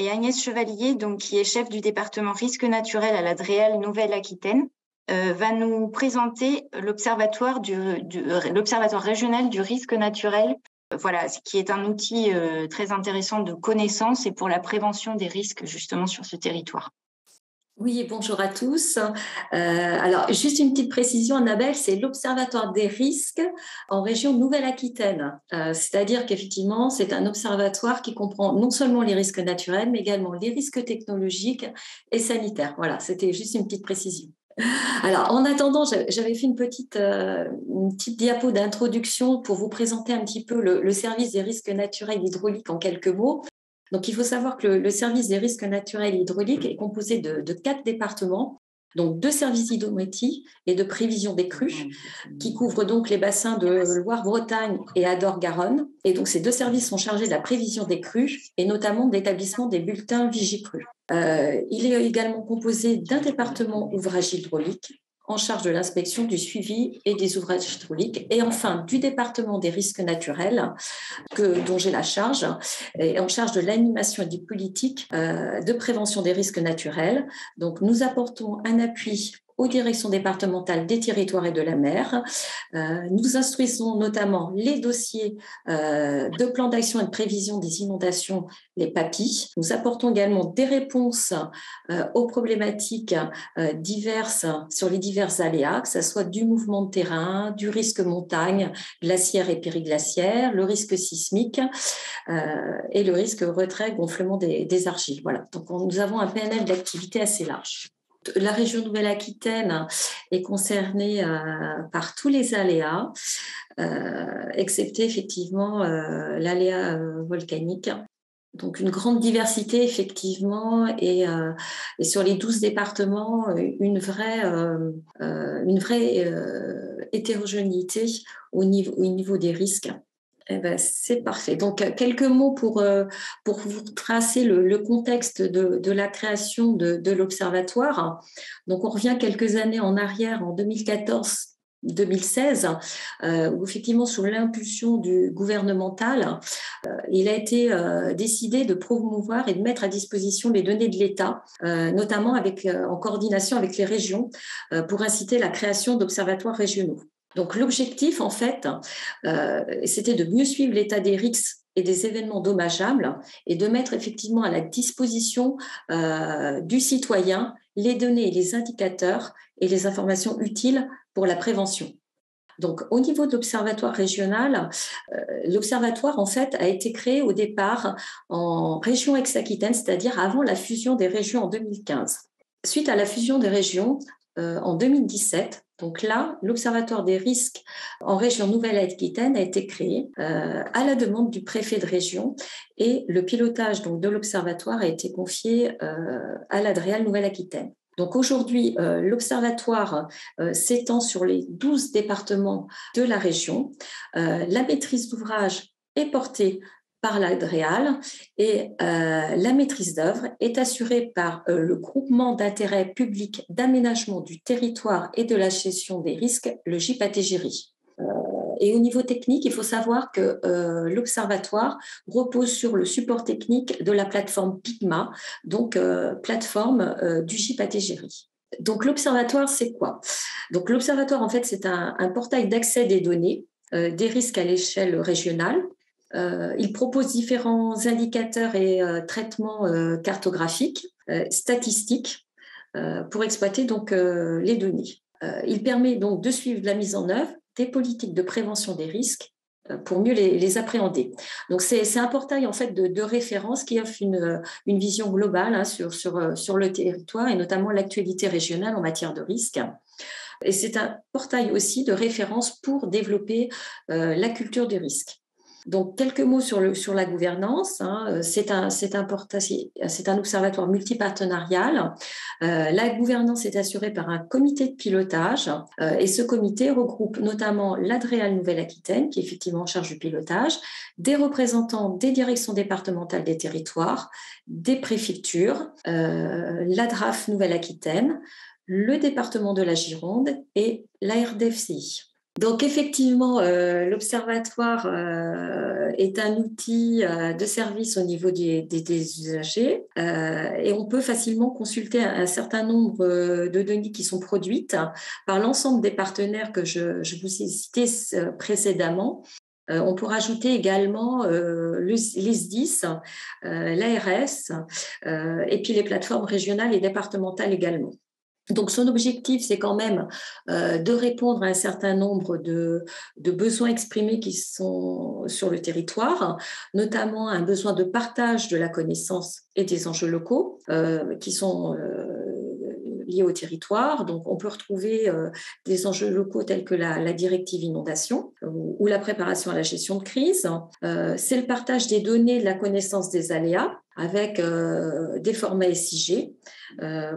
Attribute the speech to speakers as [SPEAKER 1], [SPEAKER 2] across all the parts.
[SPEAKER 1] Et Agnès Chevalier, donc, qui est chef du département risque naturel à la DREAL Nouvelle-Aquitaine, va nous présenter l'observatoire l'observatoire régional du risque naturel. Voilà, ce qui est un outil très intéressant de connaissance et pour la prévention des risques justement sur ce territoire.
[SPEAKER 2] Oui, bonjour à tous. Alors, juste une petite précision, Annabelle, c'est l'Observatoire des risques en région Nouvelle-Aquitaine. C'est-à-dire qu'effectivement, c'est un observatoire qui comprend non seulement les risques naturels, mais également les risques technologiques et sanitaires. Voilà, c'était juste une petite précision. Alors, en attendant, j'avais fait une petite diapo d'introduction pour vous présenter un petit peu le service des risques naturels hydrauliques en quelques mots. Donc, il faut savoir que le service des risques naturels hydrauliques est composé de 4 départements, donc 2 services d'hydrométrie et de prévision des crues, qui couvrent donc les bassins de Loire-Bretagne et Adore-Garonne. Et donc, ces 2 services sont chargés de la prévision des crues et notamment de l'établissement des bulletins Vigicrues. Il est également composé d'un département ouvrage hydraulique en charge de l'inspection, du suivi et des ouvrages hydrauliques, et enfin du département des risques naturels dont j'ai la charge, et en charge de l'animation et des politiques de prévention des risques naturels. Donc nous apportons un appui aux directions départementales des territoires et de la mer. Nous instruisons notamment les dossiers de plan d'action et de prévision des inondations, les PAPI. Nous apportons également des réponses aux problématiques diverses sur les divers aléas, que ce soit du mouvement de terrain, du risque montagne, glaciaire et périglaciaire, le risque sismique et le risque retrait, gonflement des argiles. Voilà. Donc nous avons un PNL d'activités assez large. La région Nouvelle-Aquitaine est concernée par tous les aléas, excepté effectivement l'aléa volcanique. Donc une grande diversité effectivement et sur les 12 départements, une vraie hétérogénéité au niveau des risques. Eh ben, c'est parfait. Donc, quelques mots pour vous tracer le contexte de la création de l'Observatoire. Donc, on revient quelques années en arrière, en 2014-2016, où effectivement, sous l'impulsion du gouvernemental, il a été décidé de promouvoir et de mettre à disposition les données de l'État, notamment en coordination avec les régions, pour inciter la création d'observatoires régionaux. Donc l'objectif, en fait, c'était de mieux suivre l'état des risques et des événements dommageables et de mettre effectivement à la disposition du citoyen les données et les indicateurs et les informations utiles pour la prévention. Donc, au niveau de l'observatoire régional, l'observatoire, en fait, a été créé au départ en région Aix-Aquitaine, c'est-à-dire avant la fusion des régions en 2015. Suite à la fusion des régions, en 2017, donc là, l'Observatoire des risques en région Nouvelle-Aquitaine a été créé à la demande du préfet de région et le pilotage donc, de l'Observatoire a été confié à la DREAL Nouvelle-Aquitaine. Donc aujourd'hui, l'Observatoire s'étend sur les 12 départements de la région. La maîtrise d'ouvrage est portée par la DREAL et la maîtrise d'œuvre est assurée par le groupement d'intérêt public d'aménagement du territoire et de la gestion des risques, le GIPATGRI. Et au niveau technique, il faut savoir que l'Observatoire repose sur le support technique de la plateforme Pigma, donc plateforme du GIPATGRI. Donc l'Observatoire, c'est quoi? Donc l'Observatoire, en fait, c'est un portail d'accès des données des risques à l'échelle régionale. Il propose différents indicateurs et traitements cartographiques, statistiques, pour exploiter donc les données. Il permet donc de suivre la mise en œuvre des politiques de prévention des risques pour mieux les appréhender. Donc c'est un portail en fait de référence qui offre une vision globale hein, sur le territoire et notamment l'actualité régionale en matière de risques. Et c'est un portail aussi de référence pour développer la culture du risque. Donc, quelques mots sur la gouvernance. Hein. C'est un observatoire multipartenarial. La gouvernance est assurée par un comité de pilotage et ce comité regroupe notamment l'ADREAL Nouvelle-Aquitaine, qui est effectivement en charge du pilotage, des représentants des directions départementales des territoires, des préfectures, l'ADRAF Nouvelle-Aquitaine, le département de la Gironde et la RDFCI. Donc effectivement, l'observatoire est un outil de service au niveau des usagers et on peut facilement consulter un certain nombre de données qui sont produites par l'ensemble des partenaires que je vous ai cités précédemment. On peut rajouter également les SDIS, l'ARS et puis les plateformes régionales et départementales également. Donc, son objectif, c'est quand même de répondre à un certain nombre de besoins exprimés qui sont sur le territoire, notamment un besoin de partage de la connaissance et des enjeux locaux qui sont liés au territoire. Donc, on peut retrouver des enjeux locaux tels que la directive inondation ou la préparation à la gestion de crise. C'est le partage des données de la connaissance des aléas avec des formats SIG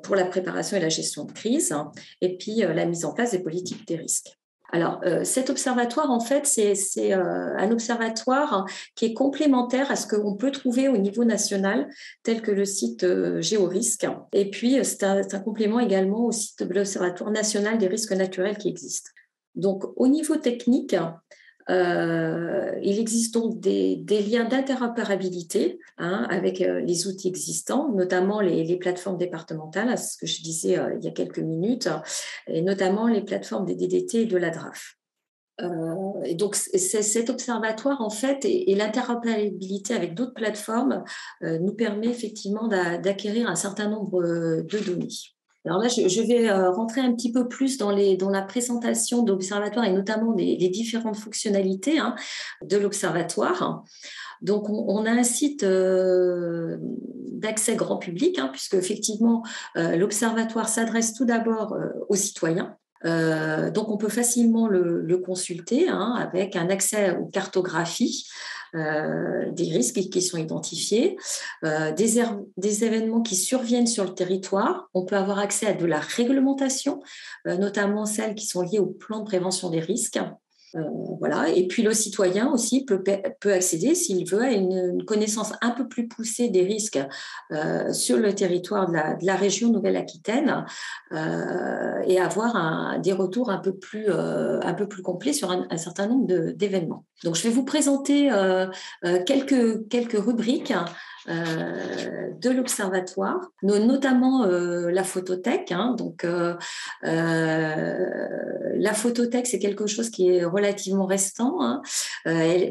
[SPEAKER 2] pour la préparation et la gestion de crise, et puis la mise en place des politiques des risques. Alors, cet observatoire, en fait, c'est un observatoire qui est complémentaire à ce qu'on peut trouver au niveau national, tel que le site Géorisque. Et puis, c'est un complément également au site de l'Observatoire national des risques naturels qui existe. Donc, au niveau technique, il existe donc des liens d'interopérabilité avec les outils existants, notamment les plateformes départementales, ce que je disais il y a quelques minutes, et notamment les plateformes des DDT et de la DRAF. Et donc, cet observatoire, en fait, et l'interopérabilité avec d'autres plateformes nous permet effectivement d'acquérir un certain nombre de données. Alors là, je vais rentrer un petit peu plus dans la présentation de l'Observatoire et notamment des différentes fonctionnalités de l'Observatoire. Donc, on a un site d'accès grand public, puisque effectivement, l'Observatoire s'adresse tout d'abord aux citoyens. Donc, on peut facilement le consulter avec un accès aux cartographies des risques qui sont identifiés, des événements qui surviennent sur le territoire. On peut avoir accès à de la réglementation, notamment celles qui sont liées au plan de prévention des risques. Voilà. Et puis le citoyen aussi peut accéder, s'il veut, à une connaissance un peu plus poussée des risques sur le territoire de la région Nouvelle-Aquitaine et avoir des retours un peu plus complets sur un certain nombre d'événements. Donc, je vais vous présenter quelques rubriques de l'Observatoire, notamment la photothèque. Donc, la photothèque, c'est quelque chose qui est relativement récent,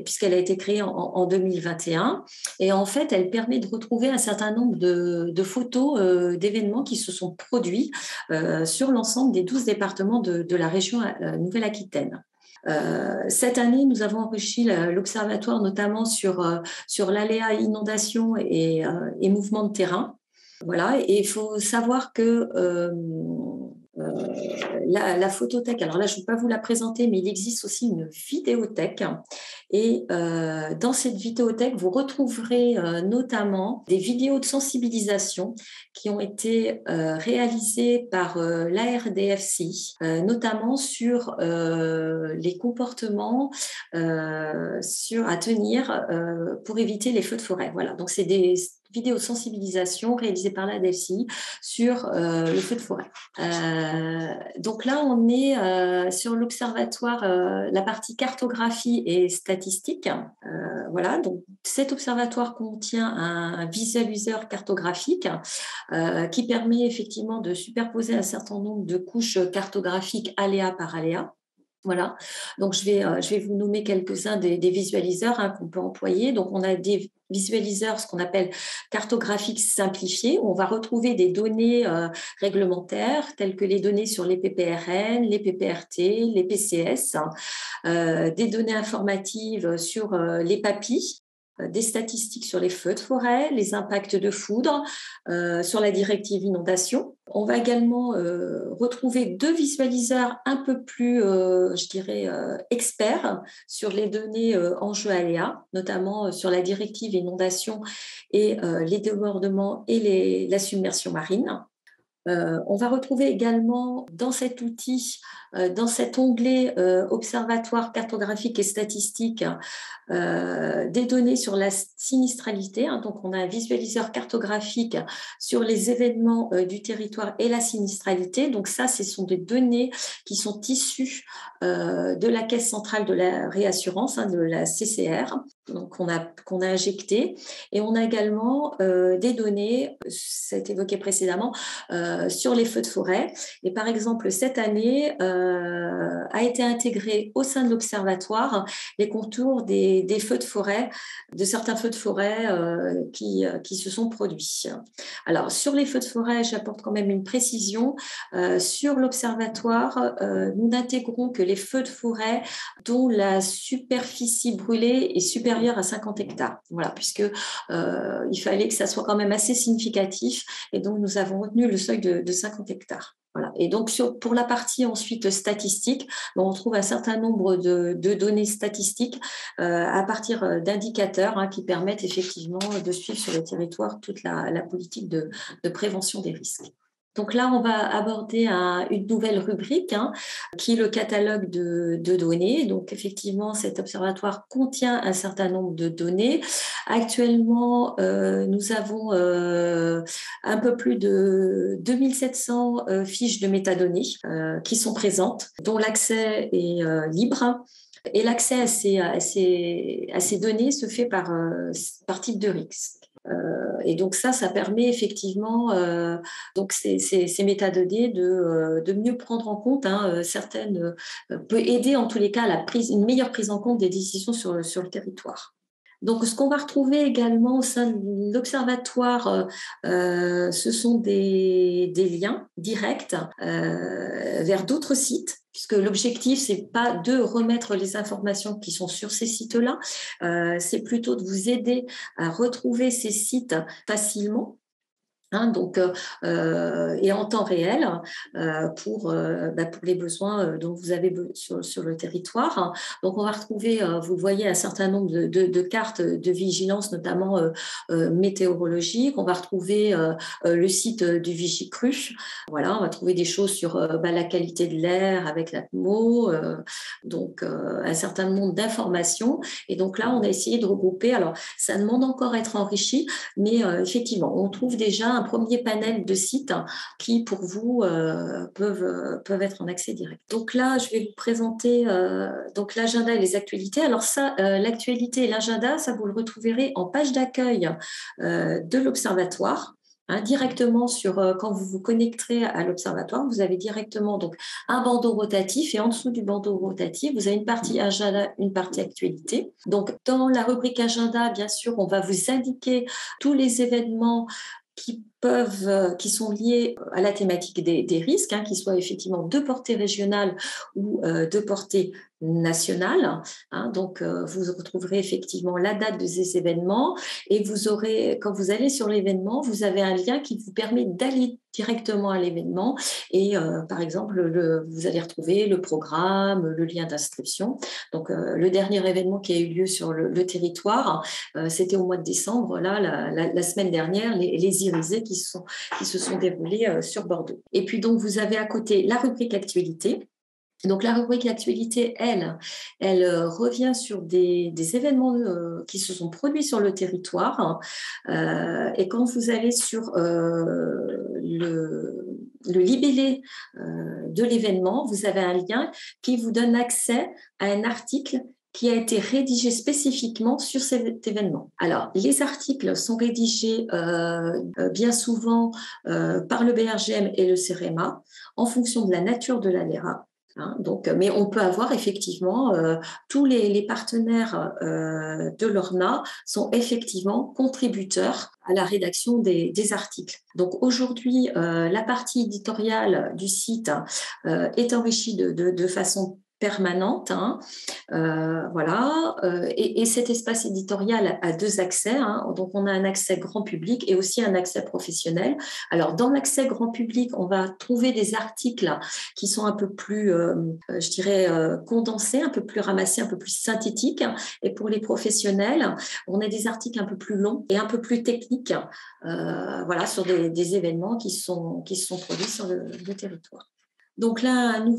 [SPEAKER 2] puisqu'elle a été créée en 2021. Et en fait, elle permet de retrouver un certain nombre de photos d'événements qui se sont produits sur l'ensemble des 12 départements de la région Nouvelle-Aquitaine. Cette année, nous avons enrichi l'Observatoire notamment sur l'aléa inondation et mouvement de terrain. Voilà, et il faut savoir que la photothèque, alors là, je ne vais pas vous la présenter, mais il existe aussi une vidéothèque. Et dans cette vidéothèque, vous retrouverez notamment des vidéos de sensibilisation qui ont été réalisées par l'ARDFCI, notamment sur les comportements à tenir pour éviter les feux de forêt. Voilà, donc c'est des vidéos de sensibilisation réalisées par l'ARDFCI sur le feu de forêt. Donc là, on est sur l'observatoire, la partie cartographie et statistique. Voilà, donc cet observatoire contient un visualiseur cartographique qui permet effectivement de superposer un certain nombre de couches cartographiques aléa par aléa. Voilà, donc je vais vous nommer quelques-uns des visualiseurs qu'on peut employer. Donc, on a des visualiseurs, ce qu'on appelle cartographiques simplifiés, où on va retrouver des données réglementaires, telles que les données sur les PPRN, les PPRT, les PCS, des données informatives sur les PAPI, des statistiques sur les feux de forêt, les impacts de foudre, sur la directive inondation. On va également retrouver 2 visualiseurs un peu plus, je dirais, experts sur les données enjeux aléas, notamment sur la directive inondation et les débordements et la submersion marine. On va retrouver également dans cet outil, dans cet onglet Observatoire cartographique et statistique, des données sur la sinistralité. Donc, on a un visualiseur cartographique sur les événements du territoire et la sinistralité. Donc, ça, ce sont des données qui sont issues de la Caisse centrale de la réassurance, de la CCR, donc qu'on a injecté. Et on a également des données, ça a été évoqué précédemment, sur les feux de forêt. Et par exemple, cette année, a été intégré au sein de l'Observatoire les contours des feux de forêt, de certains feux de forêt qui se sont produits. Alors, sur les feux de forêt, j'apporte quand même une précision. Sur l'Observatoire, nous n'intégrons que les feux de forêt dont la superficie brûlée est supérieure à 50 hectares. Voilà, puisque il fallait que ça soit quand même assez significatif. Et donc, nous avons retenu le seuil de 50 hectares. Voilà. Et donc, pour la partie ensuite statistique, on trouve un certain nombre de données statistiques à partir d'indicateurs qui permettent effectivement de suivre sur le territoire toute la politique de prévention des risques. Donc là, on va aborder une nouvelle rubrique qui est le catalogue de données. Donc effectivement, cet observatoire contient un certain nombre de données. Actuellement, nous avons un peu plus de 2700 fiches de métadonnées qui sont présentes, dont l'accès est libre. Et l'accès à ces données se fait par type de risque. Et donc ça permet effectivement donc ces métadonnées de mieux prendre en compte certaines, peut aider en tous les cas à une meilleure prise en compte des décisions sur le territoire. Donc, ce qu'on va retrouver également au sein de l'Observatoire, ce sont des liens directs vers d'autres sites, puisque l'objectif, c'est pas de remettre les informations qui sont sur ces sites-là, c'est plutôt de vous aider à retrouver ces sites facilement. Donc, et en temps réel pour les besoins dont vous avez sur le territoire. Donc, on va retrouver, vous voyez, un certain nombre de cartes de vigilance, notamment météorologiques. On va retrouver le site du Vigicru. Voilà, on va trouver des choses sur la qualité de l'air avec l'atmo, donc un certain nombre d'informations. Et donc là, on a essayé de regrouper. Alors, ça demande encore à être enrichi, mais effectivement, on trouve déjà un premier panel de sites qui, pour vous, peuvent être en accès direct. Donc là, je vais vous présenter donc l'agenda et les actualités. Alors ça, l'actualité et l'agenda, ça vous le retrouverez en page d'accueil de l'Observatoire. Directement quand vous vous connecterez à l'Observatoire, vous avez directement donc un bandeau rotatif et en dessous du bandeau rotatif, vous avez une partie agenda, une partie actualité. Donc, dans la rubrique agenda, bien sûr, on va vous indiquer tous les événements qui sont liés à la thématique des risques, qu'ils soient effectivement de portée régionale ou de portée nationale. Donc, vous retrouverez effectivement la date de ces événements et vous aurez, quand vous allez sur l'événement, vous avez un lien qui vous permet d'aller directement à l'événement et par exemple, vous allez retrouver le programme, le lien d'inscription. Donc, le dernier événement qui a eu lieu sur le territoire, c'était au mois de décembre, là, la semaine dernière, les irisés qui se sont déroulés sur Bordeaux. Et puis donc, vous avez à côté la rubrique actualité. Donc, la rubrique actualité, elle revient sur des événements qui se sont produits sur le territoire. Et quand vous allez sur le libellé de l'événement, vous avez un lien qui vous donne accès à un article qui a été rédigé spécifiquement sur cet événement. Alors, les articles sont rédigés bien souvent par le BRGM et le CEREMA en fonction de la nature de l'ALERA. Donc, mais on peut avoir effectivement tous les partenaires de l'ORNA sont effectivement contributeurs à la rédaction des articles. Donc aujourd'hui, la partie éditoriale du site est enrichie de façon permanente. Hein. Voilà. Et cet espace éditorial a deux accès. Hein. Donc, on a un accès grand public et aussi un accès professionnel. Alors, dans l'accès grand public, on va trouver des articles qui sont un peu plus, je dirais, condensés, un peu plus ramassés, un peu plus synthétiques. Et pour les professionnels, on a des articles un peu plus longs et un peu plus techniques, voilà, sur des événements qui sont produits sur le territoire. Donc là, une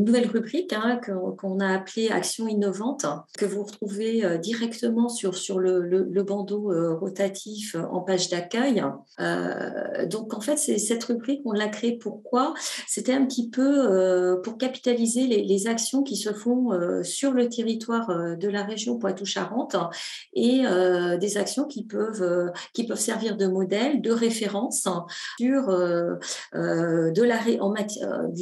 [SPEAKER 2] nouvelle rubrique hein, qu'on a appelée Action innovante, que vous retrouvez directement sur le bandeau rotatif en page d'accueil. Donc en fait, c'est cette rubrique, on l'a créée pourquoi? C'était un petit peu pour capitaliser les actions qui se font sur le territoire de la région Poitou-Charentes et des actions qui peuvent servir de modèle, de référence sur de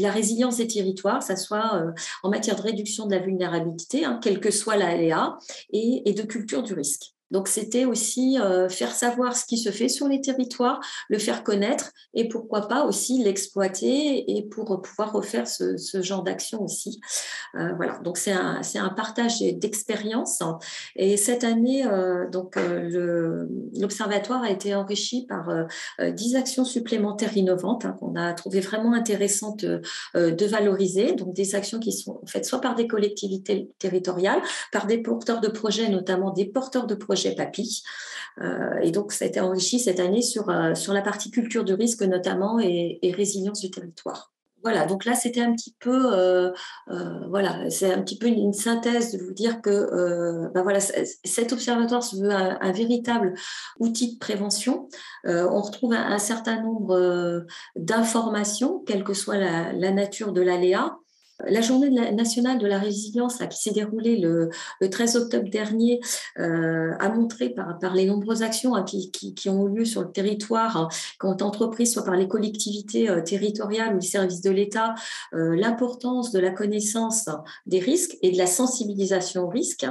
[SPEAKER 2] la résilience des territoires, que ce soit en matière de réduction de la vulnérabilité, hein, quel que soit l'aléa, et de culture du risque. Donc, c'était aussi faire savoir ce qui se fait sur les territoires, le faire connaître et pourquoi pas aussi l'exploiter et pour pouvoir refaire ce genre d'action aussi. Voilà, donc c'est un partage d'expérience. Et cette année, l'Observatoire a été enrichi par 10 actions supplémentaires innovantes hein, qu'on a trouvé vraiment intéressantes de valoriser. Donc, des actions qui sont faites soit par des collectivités territoriales, par des porteurs de projets, notamment des porteurs de projets PAPI. Et donc, ça a été enrichi cette année sur la partie culture de risque notamment et résilience du territoire. Voilà, donc là, c'était un petit peu, voilà, c'est un petit peu une synthèse de vous dire que voilà, cet observatoire se veut un véritable outil de prévention. On retrouve un certain nombre d'informations, quelle que soit la nature de l'aléa. La journée nationale de la résilience là, qui s'est déroulée le 13 octobre dernier a montré par les nombreuses actions hein, qui ont eu lieu sur le territoire, hein, qui ont été entreprises soit par les collectivités territoriales ou les services de l'État, l'importance de la connaissance des risques et de la sensibilisation aux risques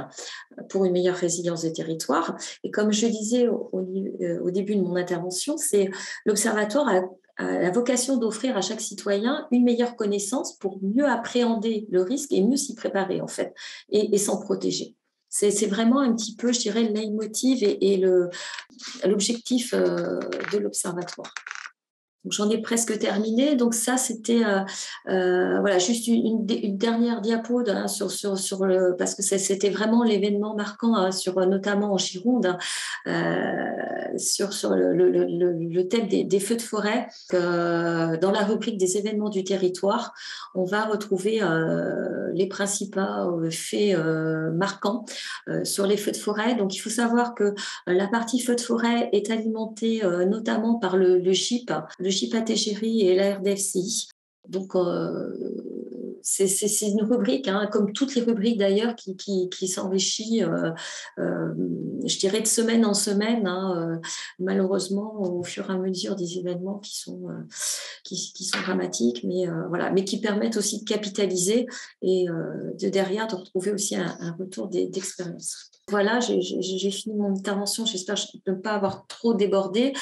[SPEAKER 2] pour une meilleure résilience des territoires. Et comme je disais au début de mon intervention, c'est l'Observatoire a la vocation d'offrir à chaque citoyen une meilleure connaissance pour mieux appréhender le risque et mieux s'y préparer, en fait, et s'en protéger. C'est vraiment un petit peu, je dirais, le leitmotiv et l'objectif de l'Observatoire. Donc, j'en ai presque terminé. Donc, ça, c'était voilà, juste une dernière diapo hein, parce que c'était vraiment l'événement marquant, hein, notamment en Gironde, sur le thème des feux de forêt. Dans la rubrique des événements du territoire, on va retrouver les principaux faits marquants sur les feux de forêt. Donc, il faut savoir que la partie feux de forêt est alimentée notamment par le GIP ATGRI et la RDFCI. Donc, c'est une rubrique, hein, comme toutes les rubriques d'ailleurs, qui s'enrichit, je dirais, de semaine en semaine, hein, malheureusement, au fur et à mesure des événements qui sont dramatiques, voilà, mais qui permettent aussi de capitaliser et derrière de retrouver aussi un retour d'expérience. Voilà, j'ai fini mon intervention. J'espère ne pas avoir trop débordé.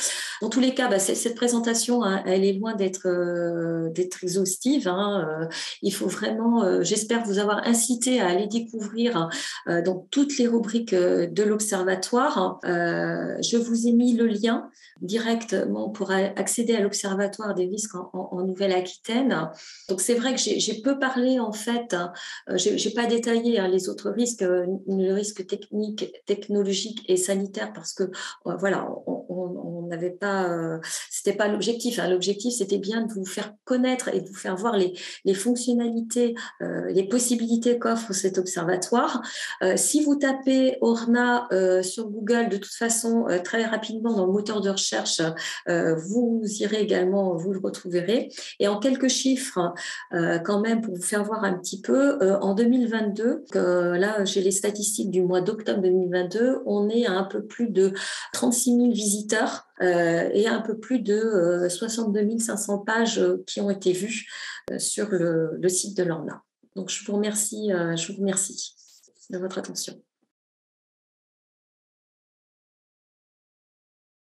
[SPEAKER 2] Dans tous les cas, cette présentation, hein, elle est loin d'être exhaustive. Hein. Il faut vraiment, j'espère vous avoir incité à aller découvrir donc toutes les rubriques de l'Observatoire. Je vous ai mis le lien directement pour accéder à l'Observatoire des risques en Nouvelle-Aquitaine. Donc, c'est vrai que j'ai peu parlé, en fait, hein, j'ai pas détaillé hein, les autres risques, le risque technologique et sanitaire, parce que, voilà, on n'avait pas, c'était pas l'objectif. Hein. L'objectif, c'était bien de vous faire connaître et de vous faire voir les fonctionnalités, les possibilités qu'offre cet observatoire. Si vous tapez ORNA sur Google, de toute façon, très rapidement dans le moteur de recherche, vous irez également, vous le retrouverez. Et en quelques chiffres, quand même, pour vous faire voir un petit peu, en 2022, là, j'ai les statistiques du mois d'octobre 2022, on est à un peu plus de 36 000 visiteurs et un peu plus de 62 500 pages qui ont été vues sur le site de l'ORNA. Donc, je vous remercie de votre attention.